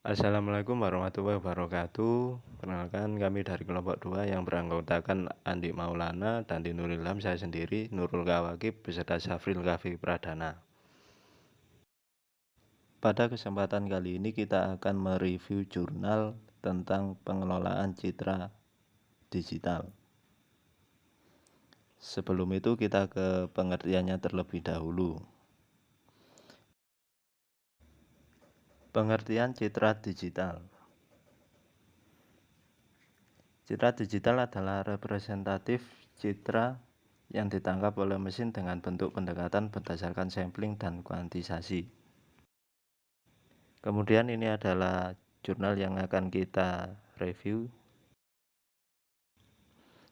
Assalamualaikum warahmatullahi wabarakatuh. Perkenalkan kami dari kelompok 2 yang beranggotakan Andi Maulana dan Nurul Ilham, saya sendiri Nurul Kawakib beserta Syafril Kafi Pradana. Pada kesempatan kali ini kita akan mereview jurnal tentang pengelolaan citra digital. Sebelum itu kita ke pengertiannya terlebih dahulu. Pengertian citra digital. Citra digital adalah representatif citra yang ditangkap oleh mesin dengan bentuk pendekatan berdasarkan sampling dan kuantisasi. Kemudian ini adalah jurnal yang akan kita review.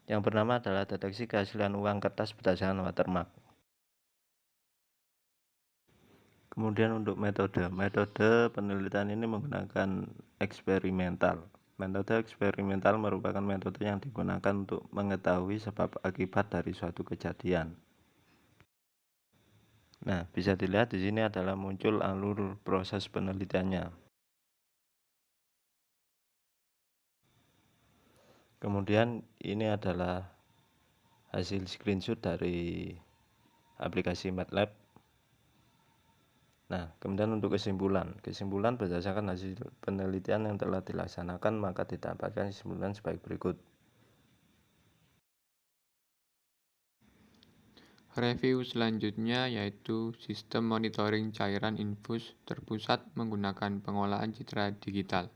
Yang pertama adalah deteksi keaslian uang kertas berdasarkan watermark. Kemudian untuk metode penelitian ini menggunakan eksperimental. Metode eksperimental merupakan metode yang digunakan untuk mengetahui sebab akibat dari suatu kejadian. Nah, bisa dilihat di sini adalah muncul alur proses penelitiannya. Kemudian ini adalah hasil screenshot dari aplikasi MATLAB. Nah, kemudian untuk kesimpulan berdasarkan hasil penelitian yang telah dilaksanakan maka didapatkan kesimpulan sebagai berikut. Review selanjutnya yaitu sistem monitoring cairan infus terpusat menggunakan pengolahan citra digital.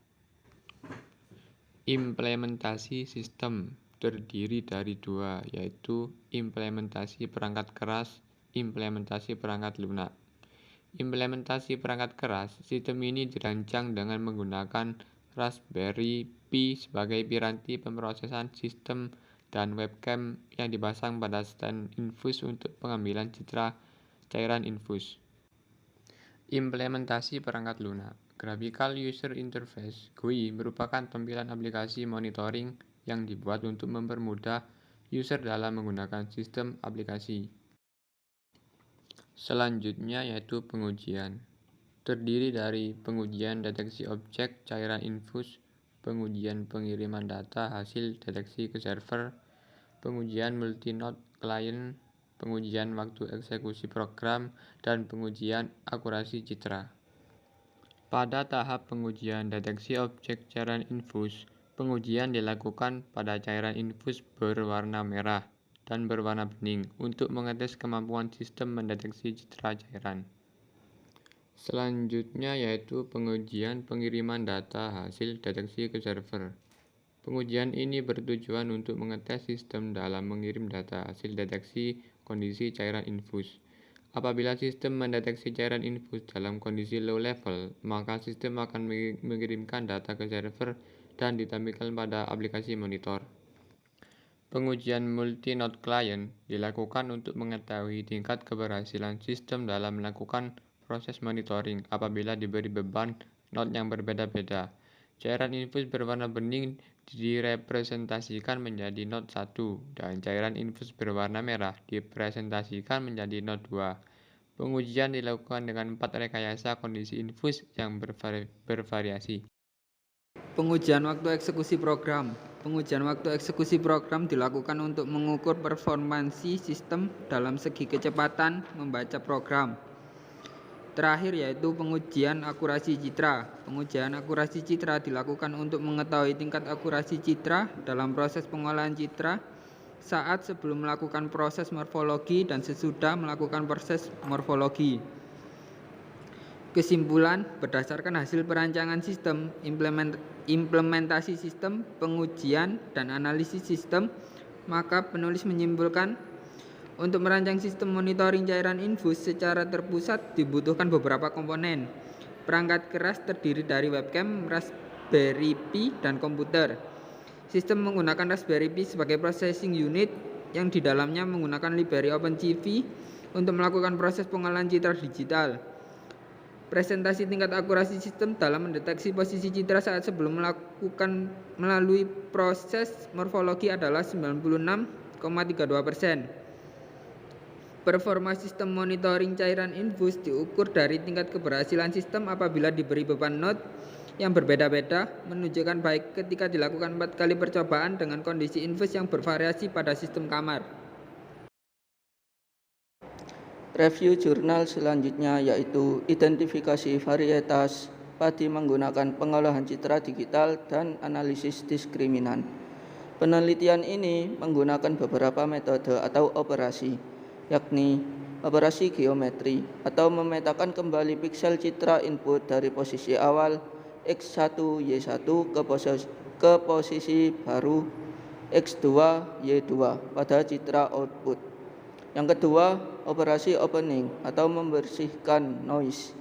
Implementasi sistem terdiri dari dua, yaitu implementasi perangkat keras, implementasi perangkat lunak. Implementasi perangkat keras, sistem ini dirancang dengan menggunakan Raspberry Pi sebagai piranti pemrosesan sistem dan webcam yang dipasang pada stand infus untuk pengambilan citra cairan infus. Implementasi perangkat lunak, Graphical User Interface (GUI) merupakan tampilan aplikasi monitoring yang dibuat untuk mempermudah user dalam menggunakan sistem aplikasi. Selanjutnya yaitu pengujian. Terdiri dari pengujian deteksi objek cairan infus, pengujian pengiriman data hasil deteksi ke server, pengujian multi-node client, pengujian waktu eksekusi program, dan pengujian akurasi citra. Pada tahap pengujian deteksi objek cairan infus, pengujian dilakukan pada cairan infus berwarna merah dan berwarna bening untuk mengetes kemampuan sistem mendeteksi citra cairan. Selanjutnya yaitu pengujian pengiriman data hasil deteksi ke server. Pengujian ini bertujuan untuk mengetes sistem dalam mengirim data hasil deteksi kondisi cairan infus. Apabila sistem mendeteksi cairan infus dalam kondisi low level, maka sistem akan mengirimkan data ke server dan ditampilkan pada aplikasi monitor. Pengujian multi-node client dilakukan untuk mengetahui tingkat keberhasilan sistem dalam melakukan proses monitoring apabila diberi beban node yang berbeda-beda. Cairan infus berwarna bening direpresentasikan menjadi node 1 dan cairan infus berwarna merah dipresentasikan menjadi node 2. Pengujian dilakukan dengan 4 rekayasa kondisi infus yang bervariasi. Pengujian waktu eksekusi program. Pengujian waktu eksekusi program dilakukan untuk mengukur performansi sistem dalam segi kecepatan membaca program. Terakhir yaitu pengujian akurasi citra. Pengujian akurasi citra dilakukan untuk mengetahui tingkat akurasi citra dalam proses pengolahan citra saat sebelum melakukan proses morfologi dan sesudah melakukan proses morfologi. Kesimpulan, berdasarkan hasil perancangan sistem, implementasi sistem, pengujian, dan analisis sistem, maka penulis menyimpulkan untuk merancang sistem monitoring cairan infus secara terpusat dibutuhkan beberapa komponen. Perangkat keras terdiri dari webcam, Raspberry Pi, dan komputer. Sistem menggunakan Raspberry Pi sebagai processing unit yang di dalamnya menggunakan library OpenCV untuk melakukan proses pengolahan citra digital. Presentasi tingkat akurasi sistem dalam mendeteksi posisi citra saat sebelum melakukan melalui proses morfologi adalah 96,32%. Performa sistem monitoring cairan infus diukur dari tingkat keberhasilan sistem apabila diberi beban node yang berbeda-beda menunjukkan baik ketika dilakukan 4 kali percobaan dengan kondisi infus yang bervariasi pada sistem kamar. Review jurnal selanjutnya yaitu identifikasi varietas padi menggunakan pengolahan citra digital dan analisis diskriminan. Penelitian ini menggunakan beberapa metode atau operasi, yakni operasi geometri atau memetakan kembali piksel citra input dari posisi awal X1 Y1 ke posisi baru X2 Y2 pada citra output. Yang kedua, operasi opening atau membersihkan noise.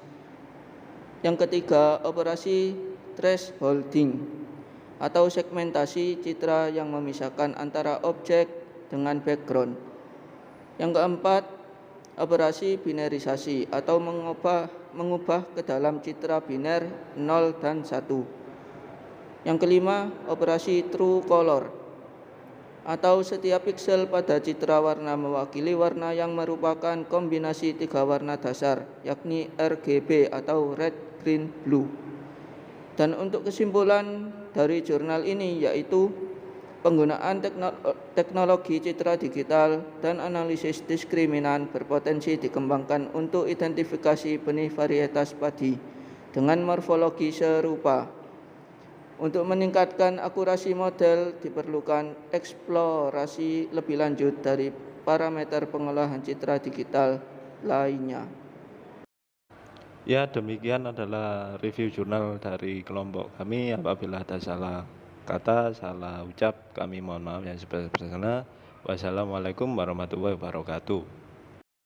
Yang ketiga, operasi thresholding atau segmentasi citra yang memisahkan antara objek dengan background. Yang keempat, operasi binarisasi atau mengubah ke dalam citra biner 0 dan 1. Yang kelima, operasi true color atau setiap piksel pada citra warna mewakili warna yang merupakan kombinasi 3 warna dasar, yakni RGB atau red, green, blue. Dan untuk kesimpulan dari jurnal ini yaitu penggunaan teknologi citra digital dan analisis diskriminan berpotensi dikembangkan untuk identifikasi benih varietas padi dengan morfologi serupa. Untuk meningkatkan akurasi model diperlukan eksplorasi lebih lanjut dari parameter pengolahan citra digital lainnya. Ya, demikian adalah review jurnal dari kelompok kami. Apabila ada salah kata, salah ucap, kami mohon maaf yang sebesar-besarnya. Wassalamualaikum warahmatullahi wabarakatuh.